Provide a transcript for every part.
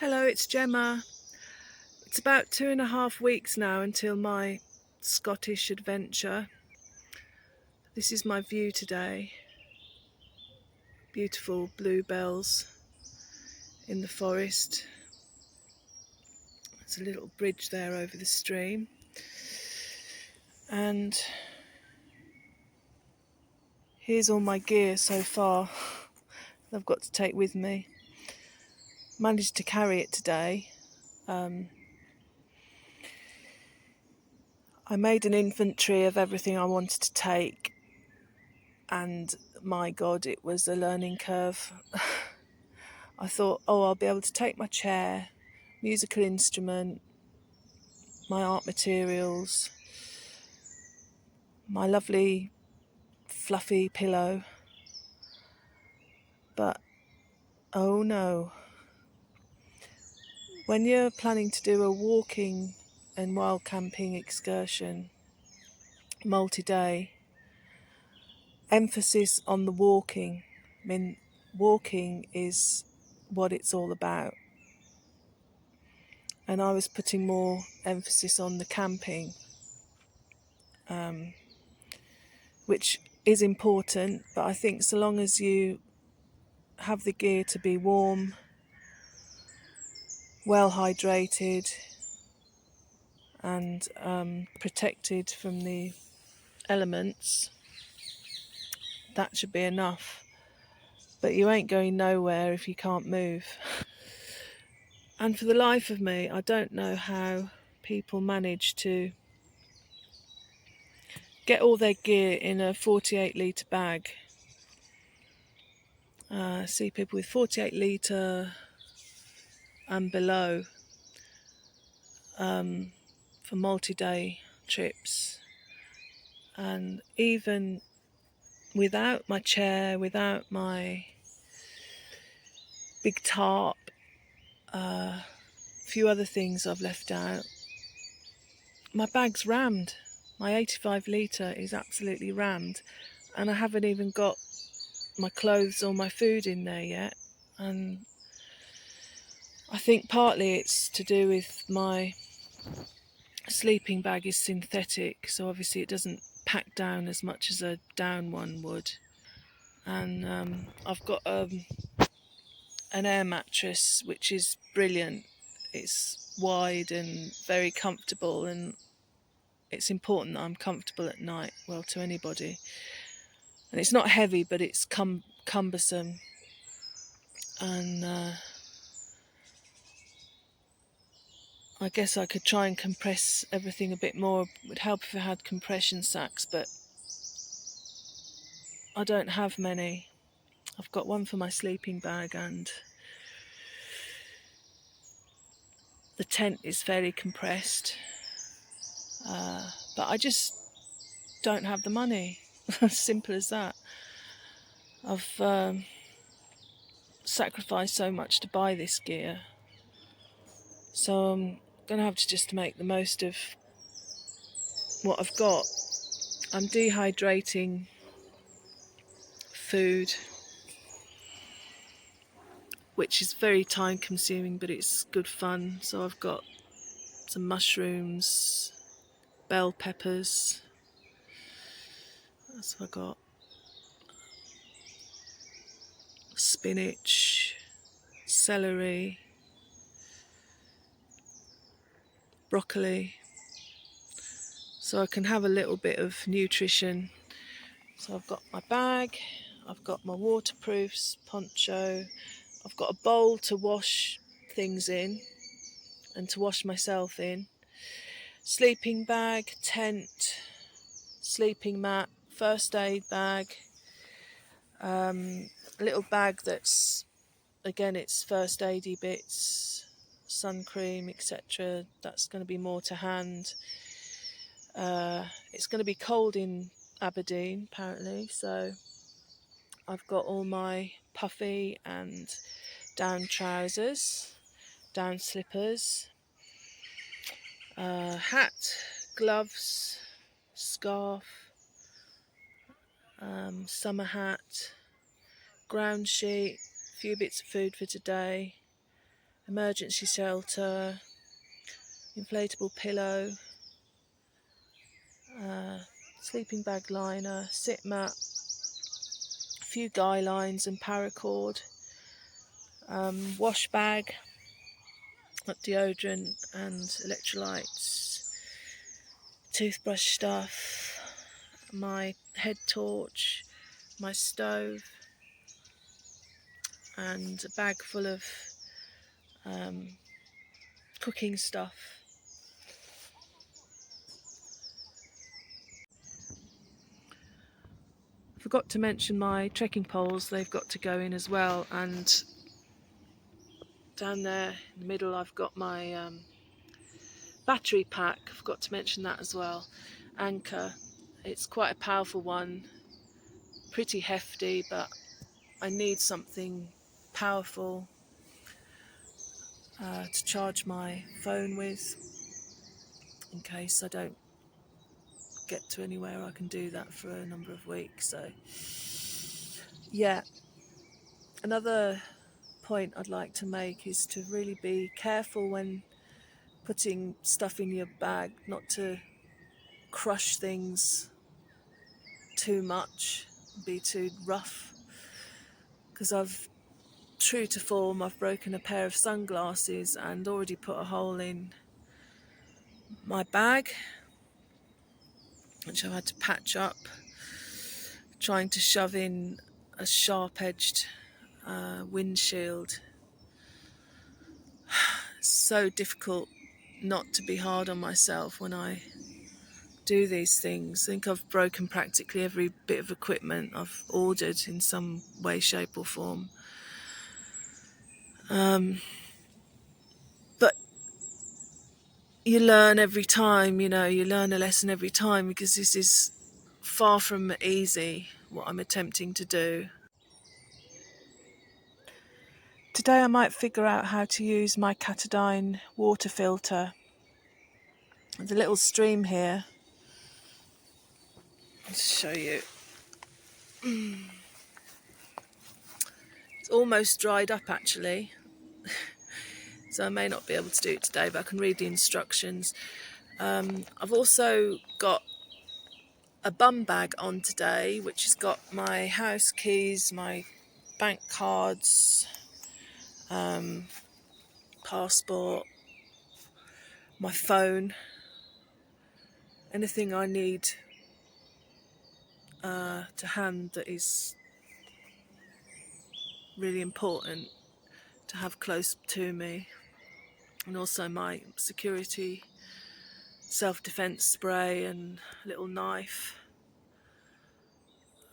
Hello, it's Gemma. It's about 2.5 weeks now until my Scottish adventure. This is my view today. Beautiful bluebells in the forest. There's a little bridge there over the stream. And here's all my gear so far that I've got to take with me. Managed to carry it today. I made an inventory of everything I wanted to take, and my God, it was a learning curve. I thought, I'll be able to take my chair, musical instrument, my art materials, my lovely fluffy pillow. But oh no, when you're planning to do a walking and wild camping excursion, multi-day, emphasis on the walking. I mean, walking is what it's all about. And I was putting more emphasis on the camping, which is important, but I think so long as you have the gear to be warm, well hydrated, and protected from the elements, that should be enough. But you ain't going nowhere if you can't move. And for the life of me, I don't know how people manage to get all their gear in a 48-litre bag. I see people with 48-litre and below for multi-day trips. And even without my chair, without my big tarp, a few other things I've left out, my bag's rammed. My 85-litre is absolutely rammed, and I haven't even got my clothes or my food in there yet. And I think partly it's to do with my sleeping bag is synthetic, so obviously it doesn't pack down as much as a down one would. And I've got an air mattress which is brilliant. It's wide and very comfortable, and it's important that I'm comfortable at night, well, to anybody. And it's not heavy, but it's cumbersome. And I guess I could try and compress everything a bit more. It would help if I had compression sacks, but I don't have many. I've got one for my sleeping bag, and the tent is fairly compressed. But I just don't have the money. As simple as that. I've sacrificed so much to buy this gear, so I'm going to have to just make the most of what I've got. I'm dehydrating food, which is very time consuming, but it's good fun. So I've got some mushrooms, bell peppers. That's what I got. Spinach, celery, broccoli. So I can have a little bit of nutrition. So I've got my bag, I've got my waterproof poncho, I've got a bowl to wash things in and to wash myself in, sleeping bag, tent, sleeping mat, first aid bag, a little bag that's, again, it's first aidy bits, sun cream, etc. That's going to be more to hand. It's going to be cold in Aberdeen apparently, so I've got all my puffy and down trousers, down slippers, hat, gloves, scarf, summer hat, ground sheet, a few bits of food for today, emergency shelter, inflatable pillow, sleeping bag liner, sit mat, a few guy lines and paracord, wash bag, deodorant and electrolytes, toothbrush stuff, my head torch, my stove, and a bag full of cooking stuff. Forgot to mention my trekking poles, they've got to go in as well, and down there in the middle I've got my battery pack, I forgot to mention that as well. Anchor, it's quite a powerful one, pretty hefty, but I need something powerful to charge my phone with in case I don't get to anywhere I can do that for a number of weeks. So yeah, another point I'd like to make is to really be careful when putting stuff in your bag, not to crush things too much, be too rough, because true to form, I've broken a pair of sunglasses and already put a hole in my bag, which I've had to patch up, trying to shove in a sharp-edged windshield. It's so difficult not to be hard on myself when I do these things. I think I've broken practically every bit of equipment I've ordered in some way, shape or form. But you learn every time, you learn a lesson every time, because this is far from easy, what I'm attempting to do. Today I might figure out how to use my Catadine water filter. There's a little stream here. I'll show you. It's almost dried up actually, so I may not be able to do it today, but I can read the instructions. I've also got a bum bag on today, which has got my house keys, my bank cards, passport, my phone, anything I need to hand that is really important to have close to me, and also my security self-defense spray and a little knife.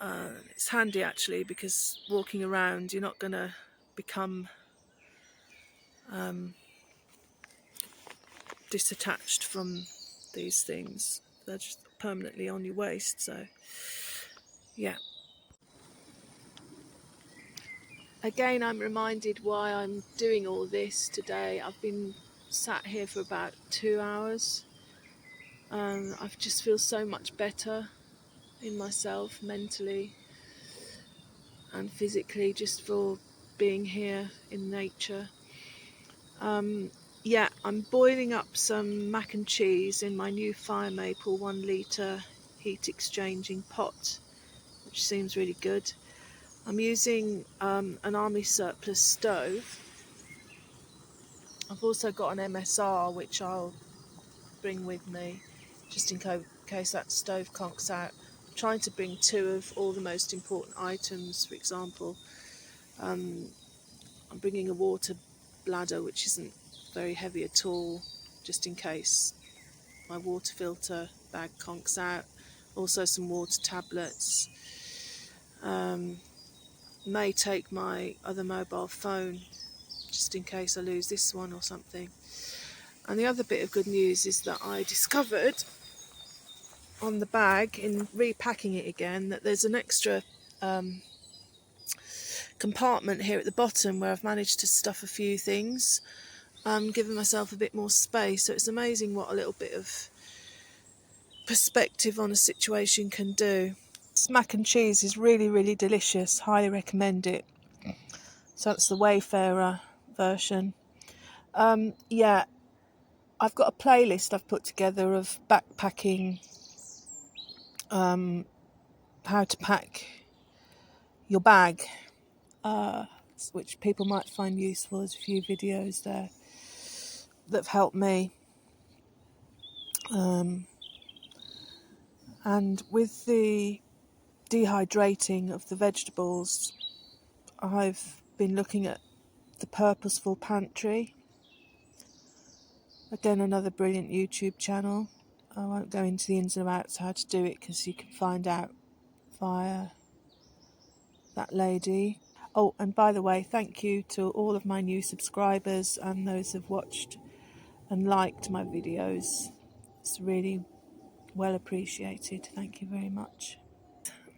It's handy actually, because walking around you're not going to become disattached from these things. They're just permanently on your waist, so yeah. Again, I'm reminded why I'm doing all this today. I've been sat here for about 2 hours. I just feel so much better in myself, mentally and physically, just for being here in nature. Yeah, I'm boiling up some mac and cheese in my new Fire Maple 1 litre heat exchanging pot, which seems really good. I'm using an army surplus stove. I've also got an MSR which I'll bring with me just in case that stove conks out. I'm trying to bring 2 of all the most important items. For example, I'm bringing a water bladder, which isn't very heavy at all, just in case my water filter bag conks out. Also some water tablets. May take my other mobile phone just in case I lose this one or something. And the other bit of good news is that I discovered on the bag, in repacking it again, that there's an extra compartment here at the bottom where I've managed to stuff a few things, giving myself a bit more space. So it's amazing what a little bit of perspective on a situation can do. This mac and cheese is really, really delicious. Highly recommend it. So that's the Wayfarer version. Yeah, I've got a playlist I've put together of backpacking, how to pack your bag, which people might find useful. There's a few videos there that have helped me. And with the dehydrating of the vegetables, I've been looking at the Purposeful Pantry. Again, another brilliant YouTube channel. I won't go into the ins and outs how to do it because you can find out via that lady. Oh, and by the way, thank you to all of my new subscribers and those who've watched and liked my videos. It's really well appreciated. Thank you very much.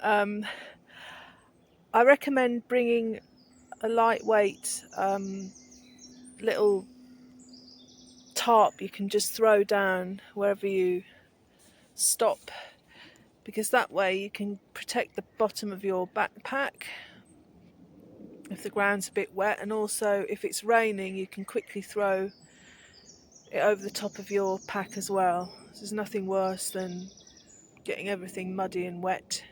I recommend bringing a lightweight little tarp you can just throw down wherever you stop, because that way you can protect the bottom of your backpack if the ground's a bit wet, and also if it's raining you can quickly throw it over the top of your pack as well. There's nothing worse than getting everything muddy and wet